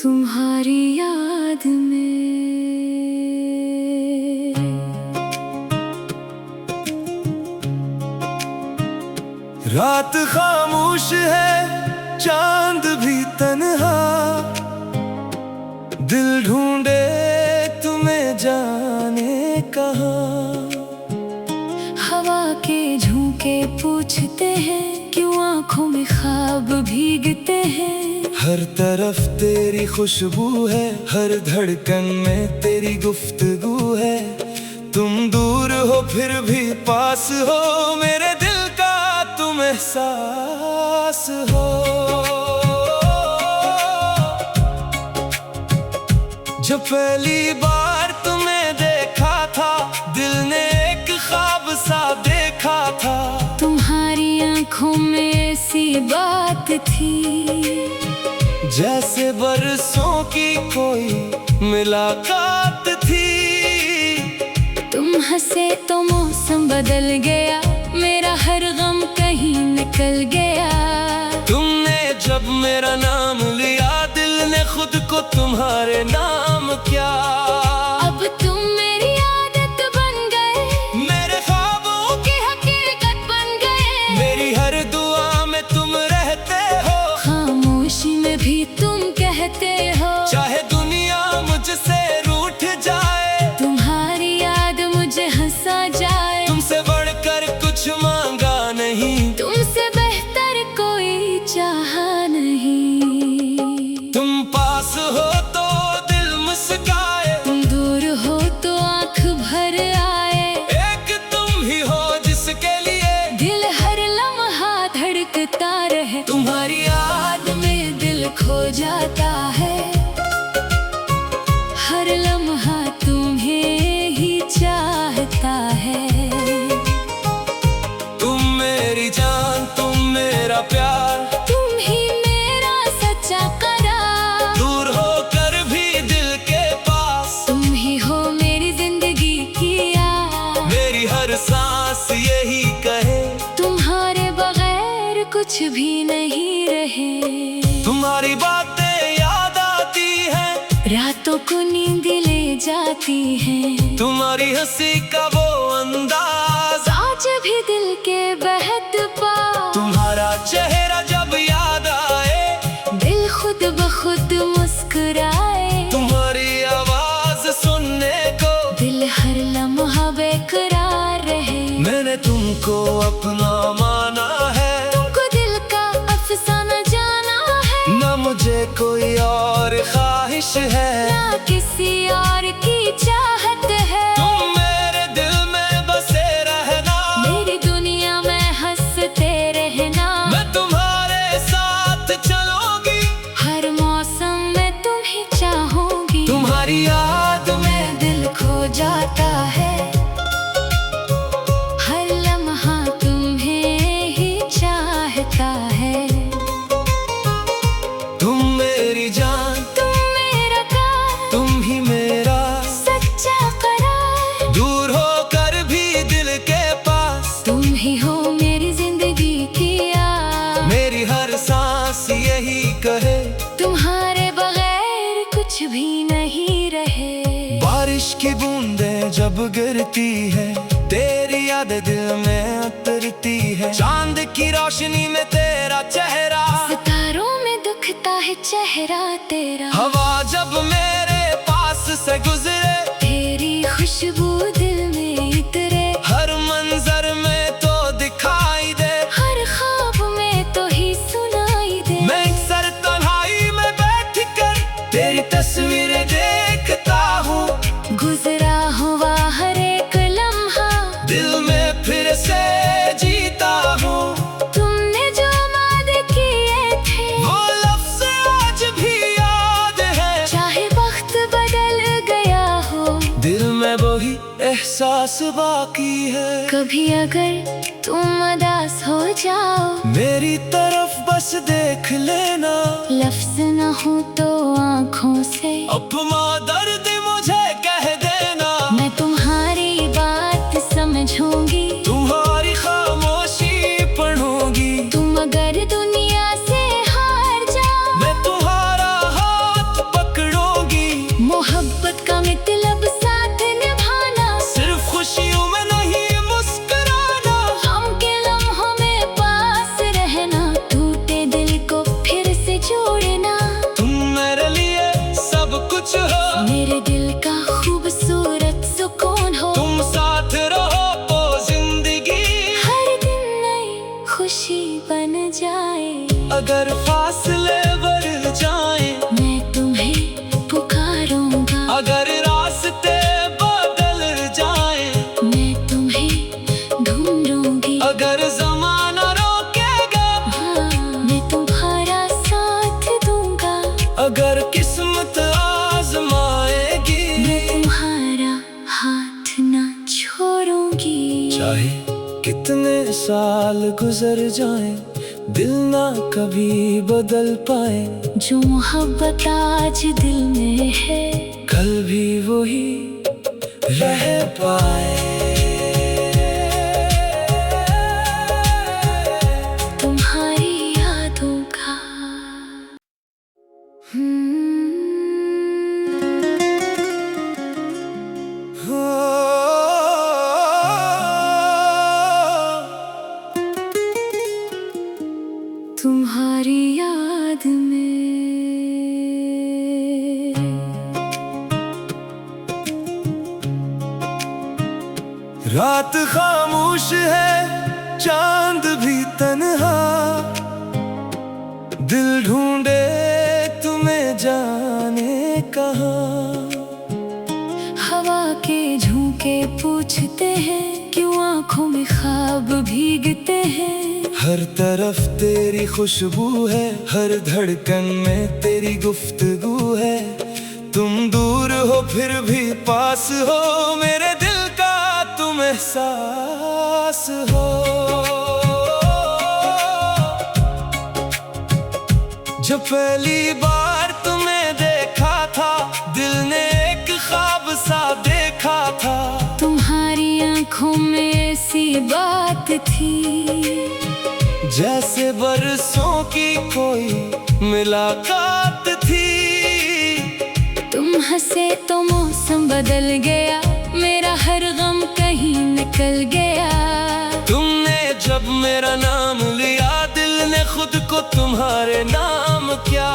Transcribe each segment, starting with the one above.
तुम्हारी याद में रात खामोश है, चांद भी तन्हा, दिल ढूंढे तुम्हें जाने कहाँ। हवा के झोंके पूछते हैं, क्यों आंखों में ख्वाब भीगते हैं। हर तरफ तेरी खुशबू है, हर धड़कन में तेरी गुफ्तगू है। तुम दूर हो फिर भी पास हो, मेरे दिल का तुम एहसास हो। जब पहली बार तुम्हें देखा था, दिल ने एक ख्वाब सा देखा था। तुम्हारी आंखों में ऐसी बात थी, जैसे बरसों की कोई मुलाकात थी। तुम हंसे तो मौसम बदल गया, मेरा हर गम कहीं निकल गया। तुमने जब मेरा नाम लिया, दिल ने खुद को तुम्हारे नाम किया। अब तुम मेरी आदत बन गए, मेरे ख्वाबों की हकीकत बन गए। मेरी हर दुआ में तुम रहते हो, खामोशी में भी तुम कहते हो। चाहे दुनिया मुझसे रूठ जाए, तुम्हारी याद मुझे हंसा जाए। तुमसे बढ़कर कुछ मांगा नहीं, तुमसे बेहतर कोई चाहा नहीं। तुम पास हो तो दिल मुस्काए, तुम दूर हो तो आंख भर आए। एक तुम ही हो जिसके लिए दिल हर लम्हा धड़कता रहे। तुम्हारी याद में दिल खो जाता है, हर लम्हा तुम्हें ही चाहता है। तुम मेरी जान, तुम मेरा प्यार, तुम ही मेरा सच्चा करार। दूर होकर भी दिल के पास, तुम ही हो मेरी जिंदगी की याद। मेरी हर सांस यही कहे, तुम्हारे बगैर कुछ भी नहीं रहे। तुम्हारी बातें याद आती हैं, रातों को नींद ले जाती है। तुम्हारी हंसी का वो अंदाज आज भी दिल के बहत पा। तुम्हारा चेहरा जब याद आए, दिल खुद ब खुद मुस्कुराए। तुम्हारी आवाज सुनने को दिल हर लम्हा बेकरार रहे। मैंने तुमको अपना माना है, तुमको दिल का अफसाना जाना है। न मुझे कोई और ख्वाहिश है, ना किसी और की चाहत है। तुम मेरे दिल में बसे रहना, मेरी दुनिया में हंसते रहना। मैं तुम्हारे साथ चलूंगी, हर मौसम में तुम्हें चाहूंगी। तुम्हारी याद में दिल खो जाता है, हर लम्हा तुम्हें ही चाहता है। तुम मेरी जान, तुम मेरा प्यार, तुम ही मेरा सच्चा करार। दूर होकर भी दिल के पास, तुम ही हो मेरी जिंदगी की याद। मेरी हर सांस यही कहे, तुम्हारे बगैर कुछ भी नहीं रहे। बारिश की बूंदें जब गिरती है, तेरी याद दिल में उतरती है। चांद की रोशनी में तेरा चेहरा, सितारों में दुखता है चेहरा तेरा। हवा जब मेरे पास से गुजरे, तेरी खुशबू दिल में इतरे। हर मंजर में तो दिखाई दे, हर ख्वाब में तो ही सुनाई दे। मैं एक सर तन्हाई में बैठ कर तेरी तस्वीरें देखता हूँ। गुजरा हुआ हर एक लम्हा दिल में फिर से जीता हूँ। तुमने जो वादे किए थे, वो लफ्ज़ आज भी याद है, चाहे वक्त बदल गया हो। दिल में वही एहसास बाकी है। कभी अगर तुम उदास हो जाओ, मेरी तरफ बस देख लेना, लफ्ज न हो तो आँखों से अपना दर्द मुझे कह दे। मतलब साथ निभाना, सिर्फ खुशियों में नहीं मुस्कुराना, हम के लम्हों में पास रहना, टूटे दिल को फिर से जोड़ना। तुम मेरे लिए सब कुछ हो, मेरे दिल का खूबसूरत सुकून हो। तुम साथ रहो तो जिंदगी हर दिन नई खुशी बन जाए। अगर फासले बढ़ जाएं, मैं तुम्हें पुकारूंगा। अगर रास्ते बदल जाएं, मैं तुम्हें ढूंढूंगी। अगर जमाना रोकेगा, हाँ, मैं तुम्हारा साथ दूंगा। अगर किस्मत आजमाएगी, मैं तुम्हारा हाथ ना छोड़ूंगी। चाहे कितने साल गुजर जाएं, दिल ना कभी बदल पाए। जो मोहब्बत आज दिल में है, कल भी वही रह पाए। तुम्हारी यादों का। तुम्हारी याद में रात खामोश है, चांद भी तन्हा, दिल ढूंढे तुम्हें जाने कहाँ। हवा के झोंके पूछते हैं, क्यों आंखों में ख्वाब भीगते हैं। हर तरफ तेरी खुशबू है, हर धड़कन में तेरी गुफ्तगू है। तुम दूर हो फिर भी पास हो, मेरे दिल का तुम एहसास हो। जब पहली बार तुम्हें देखा था, दिल ने एक ख्वाब सा देखा था। तुम्हारी आंखों में ऐसी बात थी, जैसे बरसों की कोई मुलाकात थी। तुम हंसे तो मौसम बदल गया, मेरा हर गम कहीं निकल गया। तुमने जब मेरा नाम लिया, दिल ने खुद को तुम्हारे नाम किया।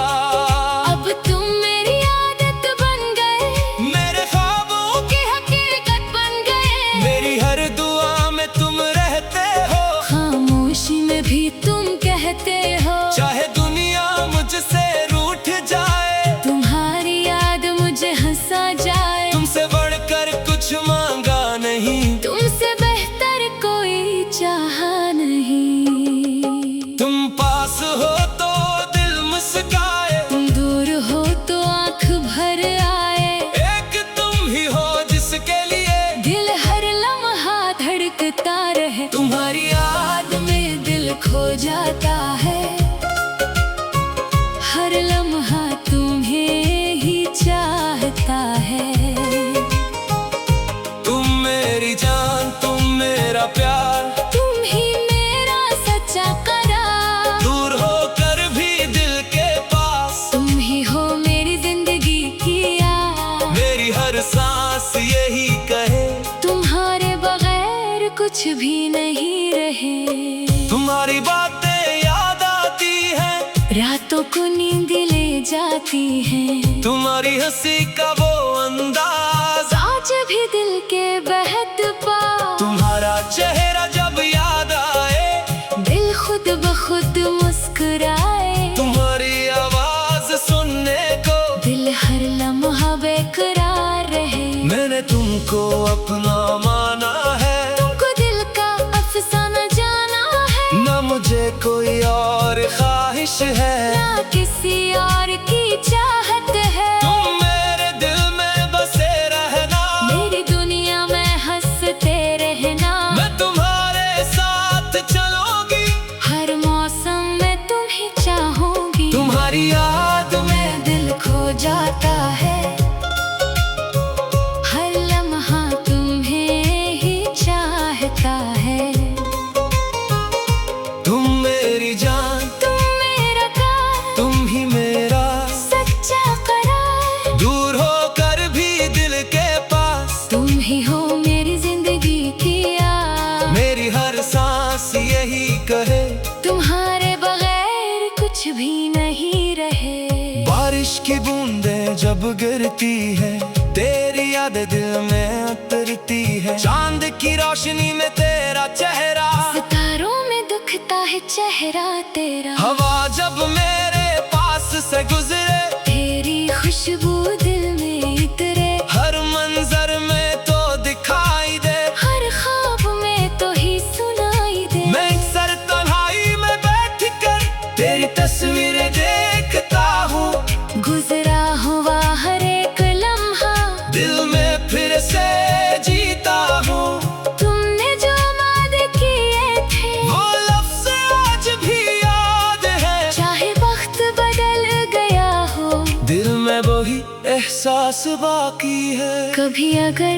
अब तुम मेरी आदत बन गए, मेरे ख्वाबों की हकीकत बन गए। मेरी हर दुआ में तुम रहते हो, खामोशी में भी तुम कहते हो। चाहे दुनिया मुझसे रूठ जाए, तुम्हारी याद मुझे हंसा जाए। तुमसे बढ़कर कुछ मांगा नहीं, तुमसे बेहतर कोई चाहा नहीं। तुम पास हो तो दिल मुस्काए, तुम दूर हो तो आंख भर आए। एक तुम ही हो जिसके लिए दिल हर लम्हा धड़कता रहे। तुम्हारी याद में दिल खो जाता है, हर लम्हा तुम्हें ही चाहता है। तुम मेरी जान, तुम मेरा प्यार, तुम ही मेरा सच्चा करार। दूर होकर भी दिल के पास, तुम ही हो मेरी जिंदगी की याद। मेरी हर सांस यही कहे, तुम्हारे बगैर कुछ भी नहीं रहे। तुम्हारी बातें याद आती हैं, रातों को नींद ले जाती है। तुम्हारी हंसी का वो अंदाज आज भी दिल के बहत पा। तुम्हारा चेहरा जब याद आए, दिल खुद ब खुद मुस्कुराए। तुम्हारी आवाज सुनने को दिल हर लम्हा बेकरार रहे। मैंने तुमको अपना माना है, तुमको दिल का अफसाना जाना है। न मुझे कोई और ख्वाहिश है, ना किसी और की चाहत है। तुम मेरे दिल में बसे रहना, मेरी दुनिया में हंसते रहना। मैं तुम्हारे साथ चलूंगी, हर मौसम में तुम ही चाहूंगी। तुम्हारी याद में दिल खो जाता है, हर लम्हा तुम्हें ही चाहता है। तुम मेरी जान, तुम मेरा चेहरा तेरा। हवा जब मेरे पास से गुजरे, तेरी खुशबू दिल में इतरे। हर मंजर में तो दिखाई दे, हर ख्वाब में तो ही सुनाई दे। मैं अक्सर तन्हाई में बैठ कर तेरी तस्वीरें देखता हूँ। गुजरा हुआ हर एक लम्हा दिल में फिर से जीता हूँ। तुमने जो वादे किए थे वो लफ्ज़ आज भी याद है। चाहे वक्त बदल गया हो, दिल में वही एहसास बाकी है। कभी अगर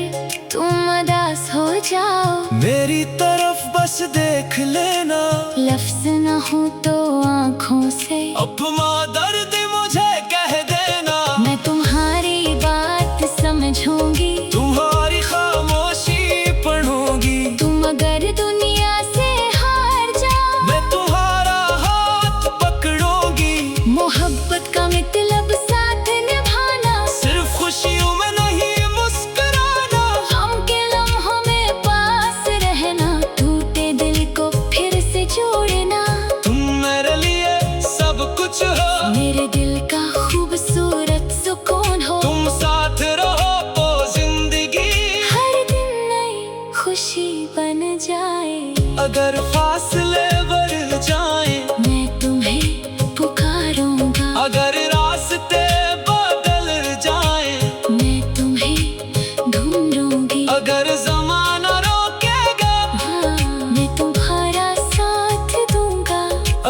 तुम उदास हो जाओ, मेरी तरफ बस देख लेना। लफ्ज न हो तो आँखों से अपना दर्द मुझे कह देना। मैं तुम्हारी बात समझूंगी, तुम्हारी खामोशी पढ़ूंगी। तुम अगर दुनिया से हार जाओ, मैं तुम्हारा हाथ पकड़ूंगी। मोहब्बत का मतलब साथ निभाना, सिर्फ खुशियों में नहीं मुस्कुराना। गम के लम्हों में पास रहना, टूटे दिल को फिर से जोड़ना। तुम मेरे लिए सब कुछ हो, मेरे दिल का खूबसूरत सुकून हो। तुम साथ रहो तो जिंदगी हर दिन नई खुशी बन जाए। अगर फासले बढ़ जाएं, मैं तुम्हें पुकारूंगा। अगर रास्ते बदल जाएं, मैं तुम्हें ढूंढूंगी। अगर ज़माना रोकेगा, हाँ, मैं तुम्हारा साथ दूंगा।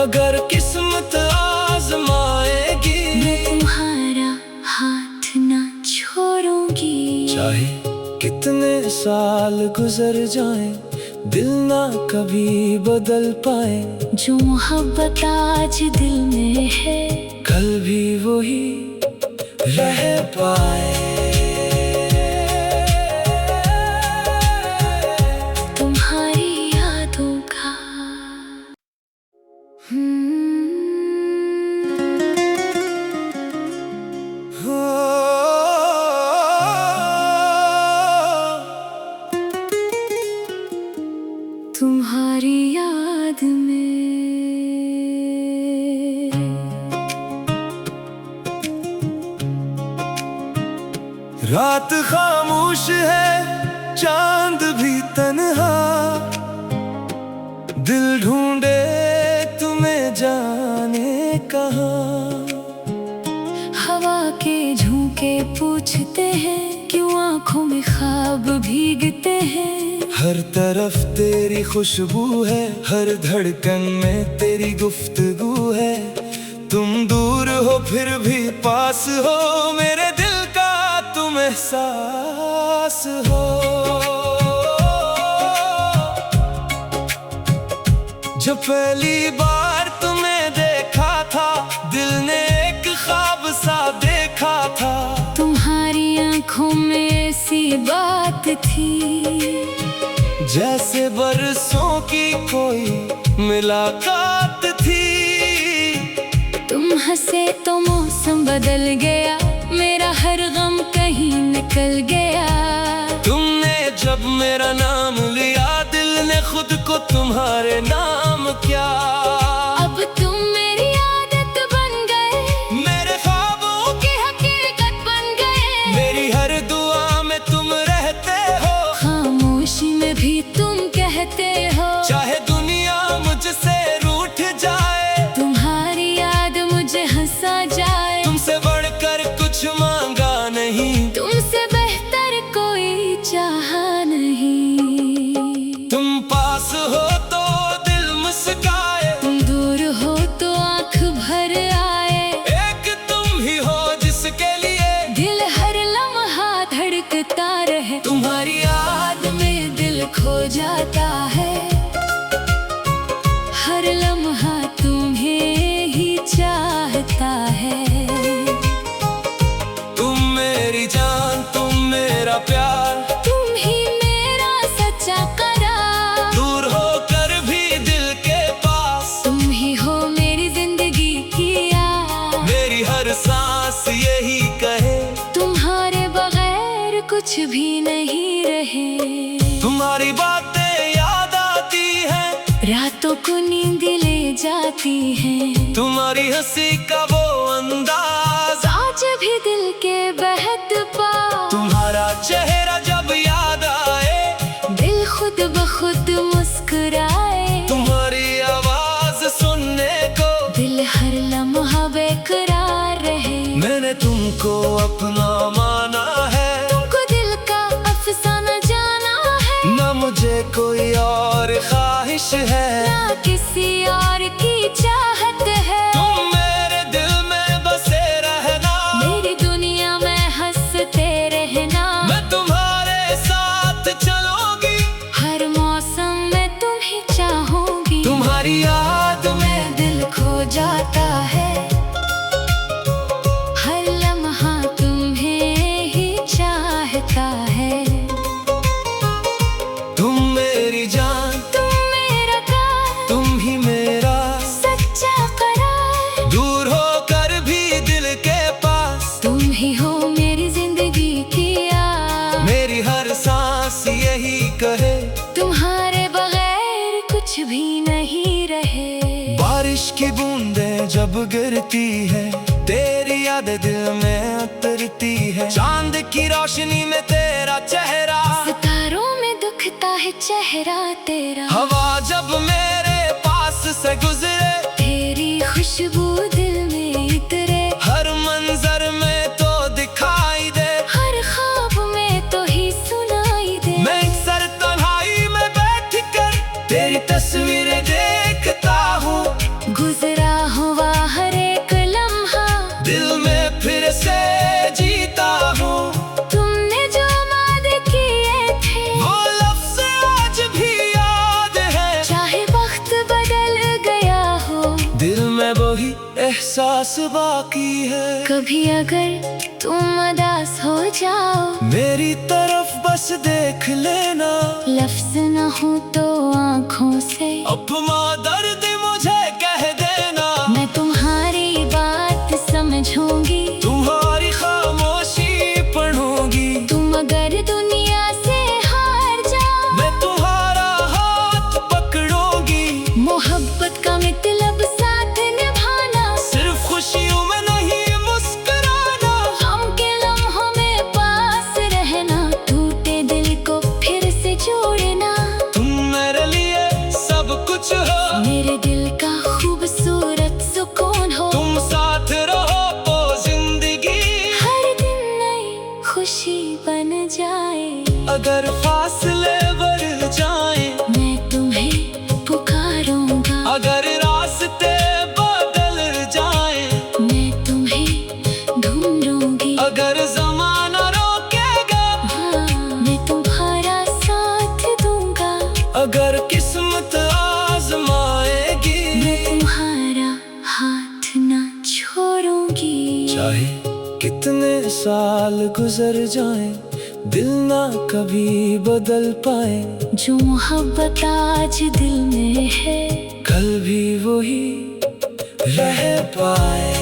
अगर किस्मत आजमाएगी, मैं तुम्हारा हाथ ना छोड़ूंगी। चाहे कितने साल गुजर जाएं, दिल ना कभी बदल पाए। जो मोहब्बत आज दिल में है, कल भी वही रह पाए। तुम्हारी यादों का। तुम्हारी याद में रात खामोश है, चांद भी तन्हा। दिल ढूंढे तुम्हें जाने कहाँ। हवा के झोंके पूछते हैं, क्यों आंखों में ख्वाब भीगते हैं। हर तरफ तेरी खुशबू है, हर धड़कन में तेरी गुफ्तगू है। तुम दूर हो फिर भी पास हो, मेरे दिल का तुम एहसास हो। जब पहली बार तुम्हें देखा था, दिल ने एक ख्वाब सा देखा था। तुम्हारी आंखों में ऐसी बात थी, जैसे बरसों की कोई मुलाकात थी। तुम हंसे तो मौसम बदल गया, मेरा हर गम कहीं निकल गया। तुमने जब मेरा नाम लिया, दिल ने खुद को तुम्हारे नाम किया। अब तुम मेरी आदत बन गए, मेरे ख्वाबों की हकीकत बन गए। मेरी हर दुआ में तुम रहते हो, खामोशी में भी तुम कहते हो। चाहे दुनिया मुझसे रूठ जाए, तुम्हारी याद मुझे हंसा जाए। तुमसे बढ़कर कुछ मांगा नहीं, तुमसे बेहतर कोई चाहा नहीं। तुम पास हो तो दिल मुस्काए, तुम दूर हो तो आँख भर आए। एक तुम ही हो जिसके लिए दिल हर लम्हा धड़कता रहे। तुम्हारी याद में दिल खो जाता है, हर लम्हा तुम्हें ही चाहता है। तुम मेरी जान, तुम मेरा प्यार, तुम ही मेरा सच्चा करार। दूर होकर भी दिल के पास, तुम ही हो मेरी जिंदगी की याद। मेरी हर सांस यही कहे, तुम्हारे बगैर कुछ भी नहीं रहे। तुम्हारी बातें याद आती हैं, रातों को नींद ले जाती है। तुम्हारी हंसी का वो अंदाज आज भी दिल के बहत पास। तुम्हारा चेहरा जब याद आए दिल खुद ब खुद मुस्कुराए। तुम्हारी आवाज सुनने को दिल हर लम्हा बेकरार रहे। मैंने तुमको अपना माना है, तुमको दिल का अफसाना जाना है। ना मुझे कोई और ख्वाहिश है, ना किसी और की चाहत है। तुम मेरे दिल में बसे रहना, मेरी दुनिया में हंसते रहना। मैं तुम्हारे साथ चलूंगी, हर मौसम में तुम ही चाहूंगी। तुम्हारी याद में दिल खो जाता है। हर लम्हा तुम्हें ही चाहता है। तुम मेरी जान, तुम मेरा प्यार, तुम ही मेरा सच्चा करार। दूर होकर भी दिल के पास, तुम ही हो मेरी जिंदगी की आस। मेरी हर सांस यही कहे, तुम्हारे बगैर कुछ भी नहीं रहे। बारिश की बूंदें जब गिरती है तेरी याद दिल में उतरती है। चांद की रोशनी में तेरा चेहरा, सितारों में दुखता है चेहरा तेरा। हवा जब मेरे पास से गुजरे तेरी खुशबू दिल में इतरे। हर मंजर में तो दिखाई दे, हर ख्वाब में तो ही सुनाई दे। मैं एक सर तन्हाई में बैठ कर तेरी तस्वीरें देखता हूँ। गुजरा हुआ हर एक लम्हा दिल में फिर से जीता हूँ। तुमने जो वादे किए थे वो लफ्ज़ आज भी याद है, चाहे वक्त बदल गया हो। दिल में वही एहसास बाकी है। कभी अगर तुम उदास हो जाओ मेरी तरफ बस देख लेना, लफ्ज न हो तो आँखों से अपना दर्द मुझे कह देना। मैं तुम्हारी बात समझूंगी, तुम्हारी खामोशी पढ़ूंगी। तुम अगर दुनिया से हार जाओ मैं तुम्हारा हाथ पकड़ूंगी। मोहब्बत का मतलब साथ निभाना, सिर्फ खुशियों में नहीं मुस्कुराना। गम के लम्हों में पास रहना, टूटे दिल को फिर से जोड़ना। तुम मेरे लिए सब कुछ हो, मेरे दिल का खूबसूरत सुकून हो। तुम साथ रहो तो जिंदगी हर दिन नई खुशी बन जाए। अगर फासले बढ़ जाएं, मैं तुम्हें पुकारूंगा। अगर रास्ते बदल जाएं, मैं तुम्हें ढूंढूंगी। अगर जमाना रोकेगा, हाँ, मैं तुम्हारा साथ दूंगा। अगर किस्मत आजमाएगी, मैं तुम्हारा हाथ ना छोड़ूंगी। चाहे कितने साल गुजर जाएं, दिल ना कभी बदल पाए। जो मोहब्बत आज दिल में है कल भी वही रह पाए।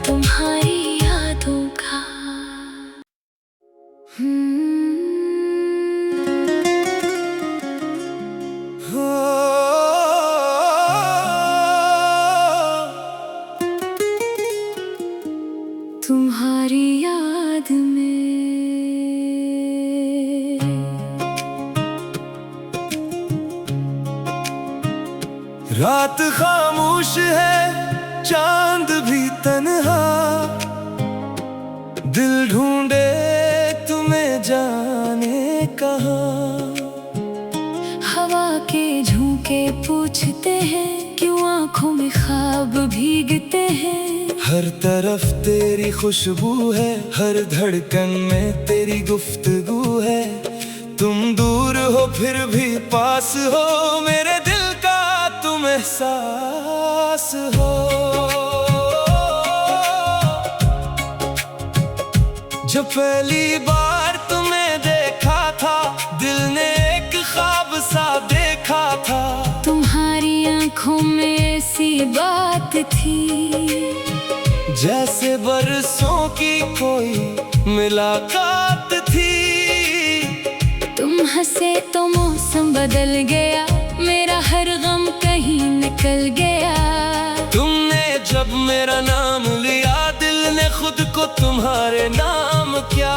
तुम्हारी यादों का। तुम्हारी याद में रात खामोश है, चांद भी तन्हा, दिल ढूंढे तुम्हें जाने कहाँ। हवा के झोंके पूछते हैं क्यों आंखों में ख्वाब भीगते हैं। हर तरफ तेरी खुशबू है, हर धड़कन में तेरी गुफ्तगू है। तुम दूर हो फिर भी पास हो, मेरे दिल का तुम एहसास हो। जब पहली बार तुम्हें देखा था, दिल ने एक ख्वाब सा देखा था। तुम्हारी आंखों में ऐसी बात थी जैसे बरसों की कोई मुलाकात थी। तुम हंसे तो मौसम बदल गया, मेरा हर गम कहीं निकल गया। तुमने जब मेरा नाम लिया, दिल ने खुद को तुम्हारे नाम किया।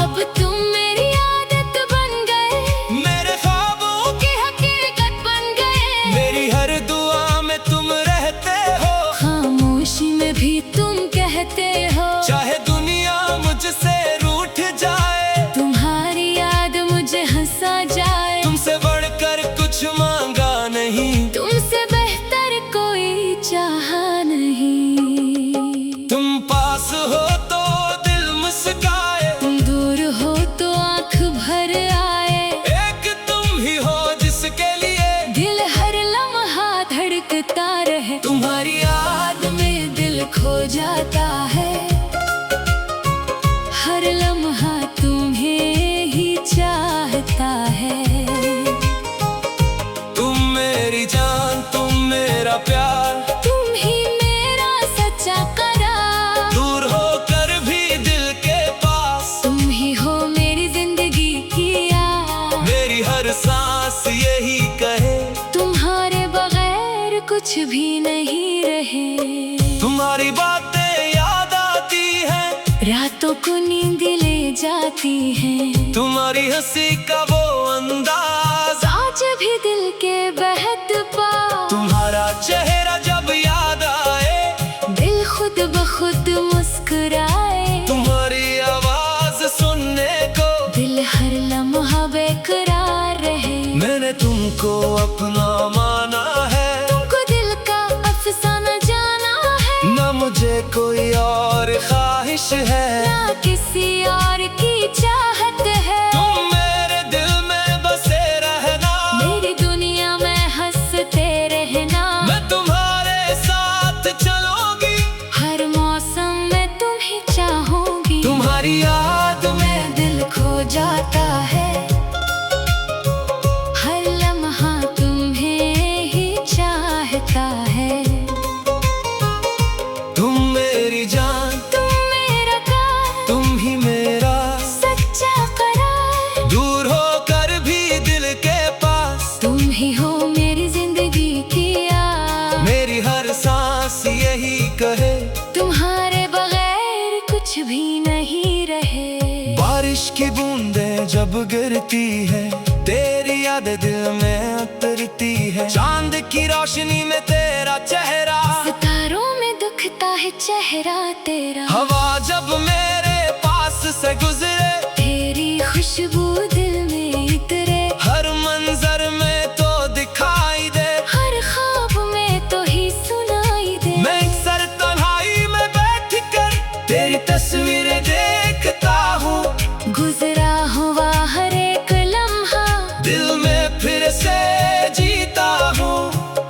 अब तुम मेरी आदत बन गए, मेरे ख्वाबों की हकीकत बन गए। मेरी हर दुआ में तुम रहते हो, खामोशी में भी तुम कहते हो। चाहे दुनिया मुझसे रूठ जाए, तुम्हारी याद मुझे हंसा जाए। तुमसे बढ़कर कुछ मांगा नहीं, तुमसे बेहतर कोई चाहा नहीं। तुम पास हो तो दिल मुस्काए, तुम दूर हो तो आँख भर आए। एक तुम ही हो जिसके लिए दिल हर लम्हा धड़कता रहे। तुम्हारी याद में दिल खो जाता है, हर लम्हा तुम्हें ही चाहता है। तुम मेरी जान, तुम मेरा प्यार, तुम ही मेरा सच्चा करार। दूर होकर भी दिल के पास, तुम ही हो मेरी जिंदगी की याद। मेरी हर सांस यही कहे, तुम्हारे बगैर कुछ भी नहीं रहे। तुम्हारी बातें याद आती हैं, रातों को नींद ले जाती है। तुम्हारी हंसी का वो अंदाज आज भी दिल के बहत पास। तुम्हारा चेहरा जब याद आए, दिल खुद ब खुद मुस्कुराए। तुम्हारी आवाज सुनने को दिल हर लम्हा बेकरार रहे। मैंने तुमको अपना माना है, तुमको दिल का अफसाना जाना है। न मुझे कोई और ख्वाहिश है, ना किसी और की चाहत है। तुम मेरे दिल में बसे रहना, मेरी दुनिया में हंसते रहना। मैं तुम्हारे साथ चलूंगी, हर मौसम में तुम ही चाहूंगी। तुम्हारी याद में दिल खो जाता है, हर लम्हा तुम्हें ही चाहता है। तुम मेरी जान, तुम मेरा प्यार, तुम ही मेरा सच्चा करार। दूर होकर भी दिल के पास, तुम ही हो मेरी जिंदगी की याद। मेरी हर सांस यही कहे, तुम्हारे बगैर कुछ भी नहीं रहे। बारिश की बूंदें जब गिरती है, तेरी याद दिल में उतरती है। चांद की रोशनी में तेरा चेहरा, सितारों में दुखता है चेहरा तेरा। हवा जब मेरे पास से गुजरे, तेरी खुशबू दिल में इतरे। हर मंजर में तो दिखाई दे, हर ख्वाब में तो ही सुनाई दे। मैं एक सर तन्हाई में बैठ कर तेरी तस्वीरें देखता हूँ। गुजरा हुआ हर एक लम्हा दिल में फिर से जीता हूँ।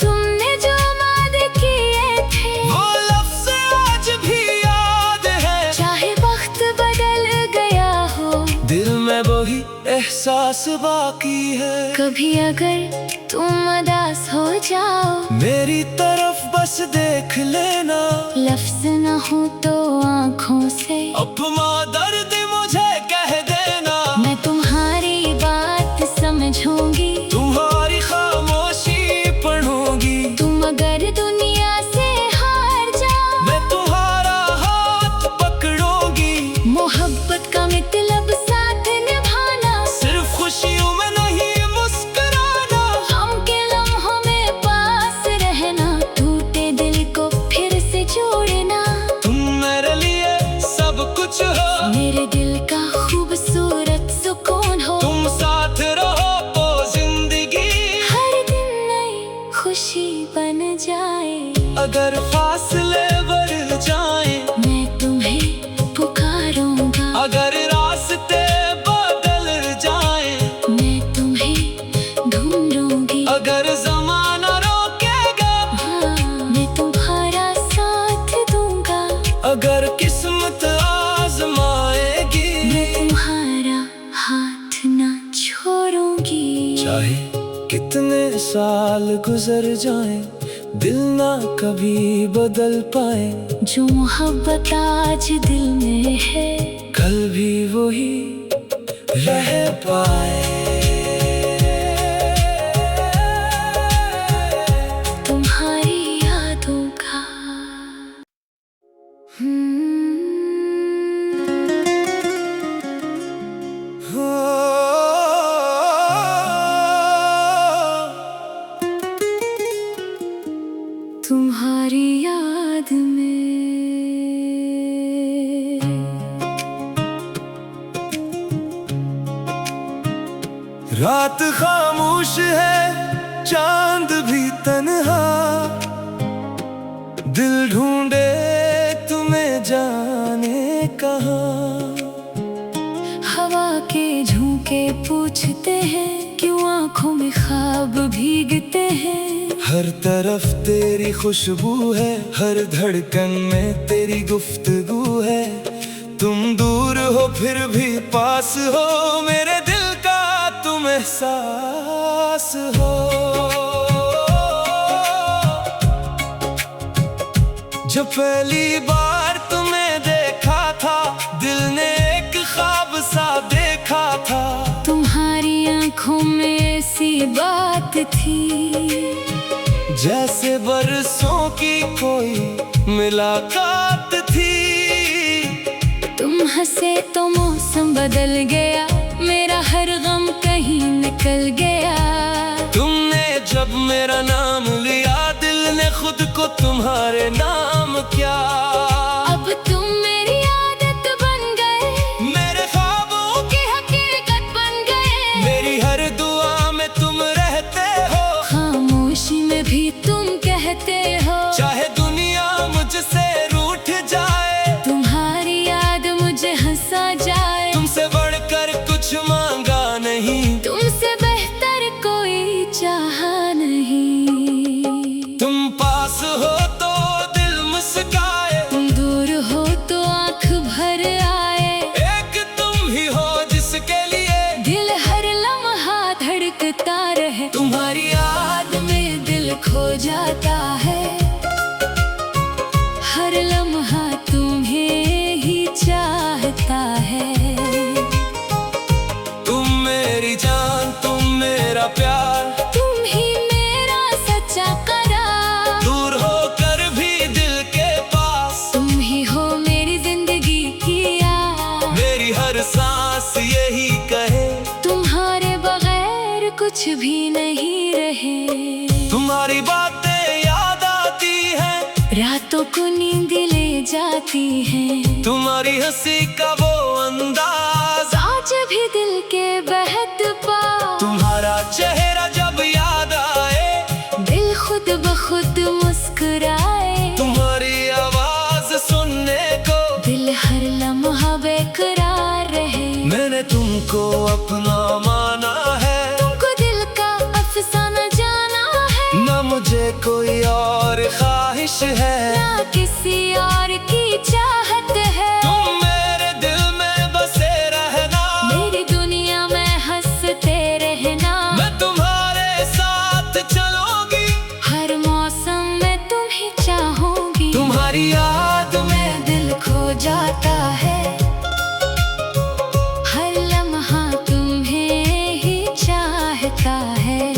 तुमने जो वादे किए थे, वो लफ्ज़ आज भी याद है, चाहे वक्त बदल गया हो। दिल में वही एहसास बाकी है। कभी अगर तुम उदास हो जाओ, मेरी तरफ बस देख लेना, लफ्ज न हो तो आँखों से अपना दर्द मुझे कह देना। मैं तुम्हारी बात समझूंगी, तुम्हारी खामोशी पढ़ूंगी। तुम अगर दुनिया से हार जाओ, मैं तुम्हारा हाथ पकड़ूंगी। मोहब्बत का मतलब साथ निभाना, सिर्फ खुशियों में नहीं मुस्कुराना। हम के लम्हों में पास रहना, टूटे दिल को फिर से जोड़ना। तुम मेरे लिए सब कुछ हो, मेरे दिल का खूबसूरत सुकून हो। तुम साथ रहो तो जिंदगी हर दिन नई खुशी बन जाए। अगर फासले बढ़ जाएं, मैं तुम्हें पुकारूंगा। अगर रास्ते बदल जाएं, मैं तुम्हें ढूंढूंगी। अगर ज़माना रोकेगा, हाँ, मैं तुम्हारा साथ दूंगा। अगर किस्मत आजमाएगी, मैं तुम्हारा हाथ ना छोड़ूंगी। चाहे कितने साल गुजर जाएं, दिल ना कभी बदल पाए। जो मोहब्बत आज दिल में है, कल भी वही रह पाए। रात खामोश है, चांद भी तन्हा, दिल ढूंढे तुम्हें जाने कहाँ। हवा के झोंके पूछते हैं, क्यों आंखों में ख्वाब भीगते हैं। हर तरफ तेरी खुशबू है, हर धड़कन में तेरी गुफ्तगू है। तुम दूर हो फिर भी पास हो, मेरे दिल का तुम एहसास हो। जब पहली बार तुम्हें देखा था, दिल ने एक ख्वाब सा देखा था। तुम्हारी आंखों में ऐसी बात थी, जैसे बरसों की कोई मुलाकात थी। तुम हंसे तो मौसम बदल गया, मेरा हर गम कहीं निकल गया। तुमने जब मेरा नाम लिया, दिल ने खुद को तुम्हारे नाम किया। अब तुम मेरी आदत बन गए, मेरे ख्वाबों की हकीकत बन गए। मेरी हर दुआ में तुम रहते हो, खामोशी में भी तुम कहते हो। चाहे दुनिया मुझसे रूठ जाए, तुम्हारी याद मुझे हंसा जाए। तुमसे बढ़कर कुछ मांगा नहीं, तुमसे बेहतर कोई चाहा नहीं। तुम पास हो तो दिल मुस्काए, तुम दूर हो तो आंख भर आए। एक तुम ही हो जिसके लिए दिल हर लम्हा धड़कता रहे। तुम्हारी याद में दिल खो जाता है, हर लम्हा तुम्हें ही चाहता है। तुम मेरी जान, तुम मेरा प्यार, तुम ही मेरा सच्चा करार। दूर होकर भी दिल के पास, तुम ही हो मेरी जिंदगी की याद। मेरी हर सांस यही कहे, तुम्हारे बगैर कुछ भी नहीं रहे। तुम्हारी बातें याद आती हैं, रातों को नींद ले जाती है। तुम्हारी हंसी का वो अंदाज आज भी दिल के बहत पा। तुम्हारा चेहरा जब याद आए, दिल खुद ब खुद मुस्कुराए। तुम्हारी आवाज सुनने को दिल हर लम्हा बेकरार रहे। मैंने तुमको अपना माना है, तुमको दिल का अफसाना जाना है। न मुझे कोई और ख्वाहिश है, ना किसी और की चाहत है। तुम मेरे दिल में बसे रहना, मेरी दुनिया में हंसते रहना। मैं तुम्हारे साथ चलूंगी, हर मौसम में तुम ही चाहूंगी। तुम्हारी याद में दिल खो जाता है, हर लम्हा तुम्हें ही चाहता है।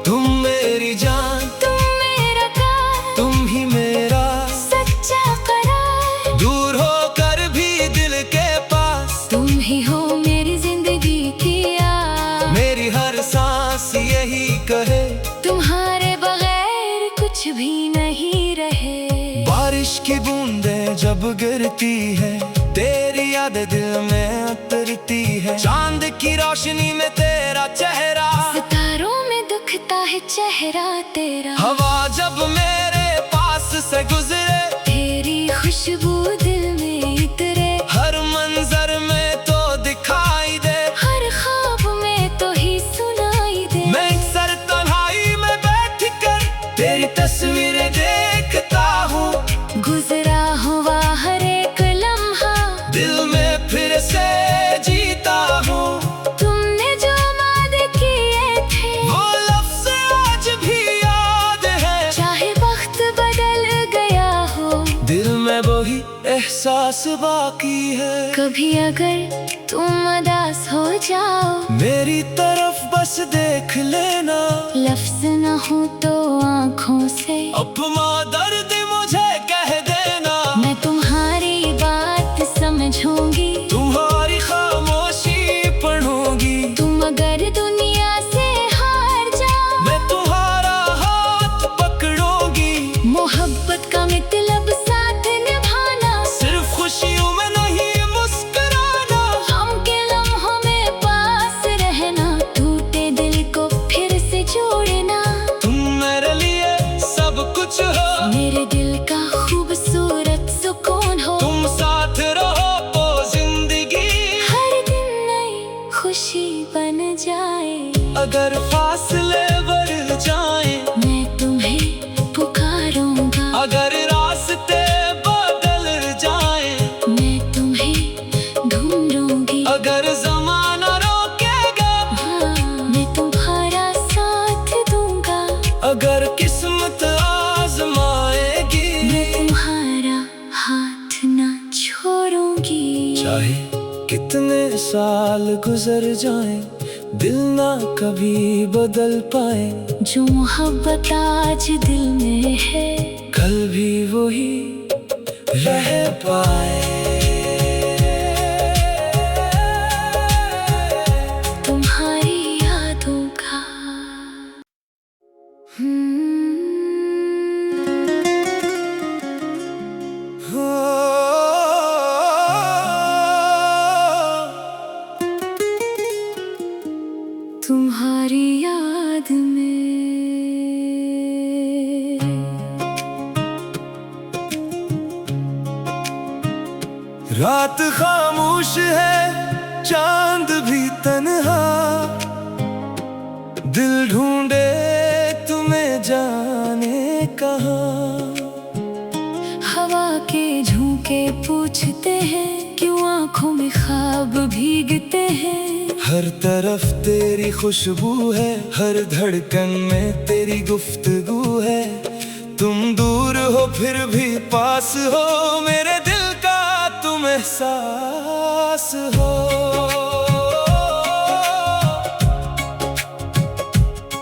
तुम मेरी जान, तुम मेरा प्यार, तुम ही मेरा सच्चा करार। दूर होकर भी दिल के पास, तुम ही हो मेरी जिंदगी की याद। मेरी हर सांस यही कहे, तुम्हारे बगैर कुछ भी नहीं रहे। बारिश की बूंदें जब गिरती है, तेरी याद दिल में उतरती है। चांद की रोशनी में तेरा चेहरा, सितारों में दुखता है चेहरा तेरा। हवा जब मेरे पास से गुजरे, तेरी खुशबू दिल में इतरे। हर मंजर में तो दिखाई दे, हर ख्वाब में तो ही सुनाई दे। मैं एक सर तन्हाई में बैठ कर तेरी तस्वीरें देखता हूँ। गुजरा हुआ हर एक लम्हा, दिल में फिर से जीता हूँ। तुमने जो वादे किए थे, वो लफ्ज़ आज भी याद है। चाहे वक्त बदल गया हो, दिल में वही एहसास बाकी है। कभी अगर तुम उदास हो जाओ, मेरी तरफ बस देख लेना, लफ्ज न हो तो आँखों से अपना दर्द मुझे कह देना। मैं तुम्हारी बात समझूंगी, तुम्हारी खामोशी पढ़ूंगी। तुम अगर दुनिया से हार जाओ, मैं तुम्हारा हाथ पकड़ूंगी। मोहब्बत का मतलब साथ निभाना, सिर्फ खुशियों में नहीं मुस्कुराना। गम के लम्हों में पास चाहे कितने साल गुजर जाएं, दिल ना कभी बदल पाए। जो मोहब्बत आज दिल में है, कल भी वही रह पाए। तुम्हारी यादों का तुम्हारी याद में रात खामोश है, चांद भी तन्हा, दिल ढूंढे तुम्हें जाने कहाँ। हवा के झोंके पूछते हैं, क्यों आंखों में ख्वाब भीगते हैं। हर तरफ तेरी खुशबू है, हर धड़कन में तेरी गुफ्तगू है। तुम दूर हो फिर भी पास हो, मेरे दिल का तुम एहसास हो।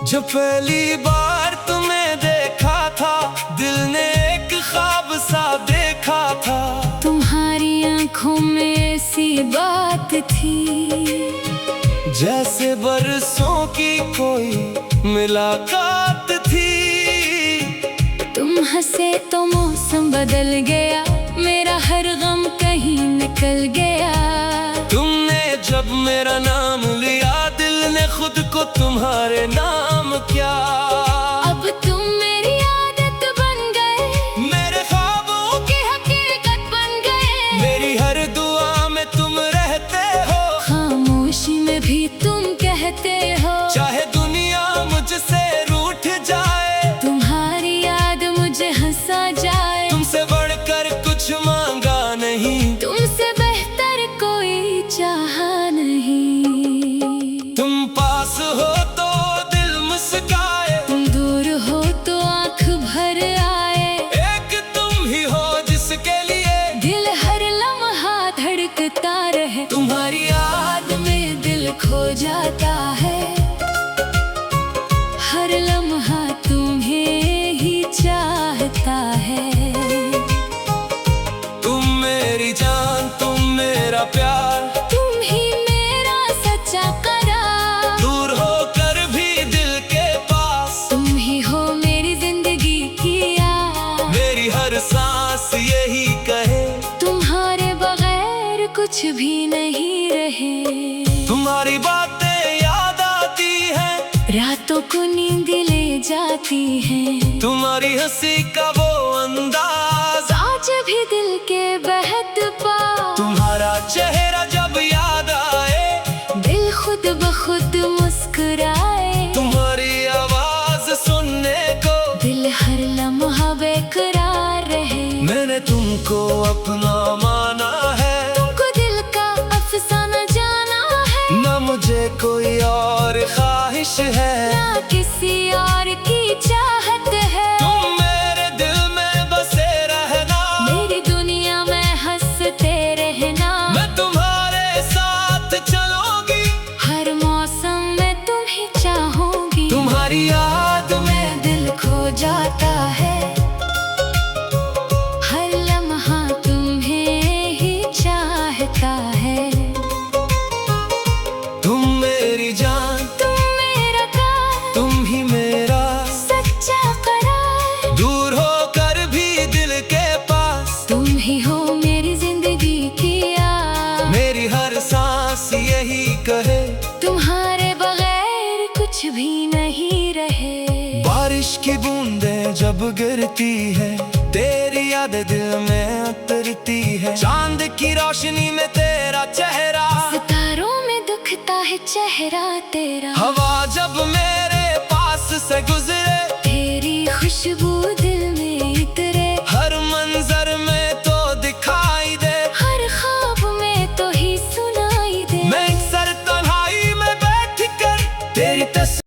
जब पहली बार तुम्हें देखा था, दिल ने एक ख्वाब सा देखा था। तुम्हारी आंखों में ऐसी बात थी, जैसे बरसों की कोई मुलाकात थी। तुम हंसे तो मौसम बदल गया, मेरा हर गम कहीं निकल गया। तुमने जब मेरा नाम लिया, दिल ने खुद को तुम्हारे नाम किया। अब तुम मेरी आदत बन गए, मेरे ख्वाबों की हकीकत बन गए। मेरी हर दुआ में तुम रहते हो, खामोशी में भी तुम कहते हो। चाहे दुनिया मुझसे रूठ जाए, तुम्हारी याद मुझे हंसा जाए। तुमसे बढ़कर कुछ मांगा नहीं, तुमसे बेहतर कोई चाहा नहीं। तुम पास हो तो दिल मुस्काए, तुम दूर हो तो आंख भर आए। एक तुम ही हो जिसके लिए दिल हर लम्हा धड़कता रहे। तुम्हारी याद में दिल खो जाता है, हर लम्हा तुम्हें ही चाहता है। तुम मेरी जान, तुम मेरा प्यार, तुम ही मेरा सच्चा करार। दूर होकर भी दिल के पास, तुम ही हो मेरी जिंदगी की याद। मेरी हर सांस यही कहे, तुम्हारे बगैर कुछ भी नहीं रहे। तुम्हारी बातें याद आती हैं, रातों को नींद ले जाती है। तुम्हारी हंसी का वो अंदाज आज भी दिल के बहत पास। तुम्हारा चेहरा जब याद आए, दिल खुद ब खुद मुस्कुराए। तुम्हारी आवाज सुनने को दिल हर लम्हा बेकरार रहे। मैंने तुमको अपना माना है, तुमको दिल का अफसाना जाना है। न मुझे कोई और ख्वाहिश है, ना किसी और की चाहत है। तुम मेरे दिल में बसे रहना, मेरी दुनिया में हंसते रहना। मैं तुम्हारे साथ चलूंगी, हर मौसम में तुम ही चाहूंगी। तुम्हारी याद में दिल खो जाता है, हर लम्हा तुम्हें ही चाहता है। तुम मेरी जान, तुम मेरा प्यार, तुम ही मेरा सच्चा करार। दूर होकर भी दिल के पास, तुम ही हो मेरी जिंदगी की याद। मेरी हर सांस यही कहे, तुम्हारे बगैर कुछ भी नहीं रहे। बारिश की बूंदें जब गिरती है, तेरी याद दिल में उतरती है। चांद की रोशनी में तेरा चेहरा, सितारों में दुखता है चेहरा तेरा। हवा जब मेरे पास से गुजरे, तेरी खुशबू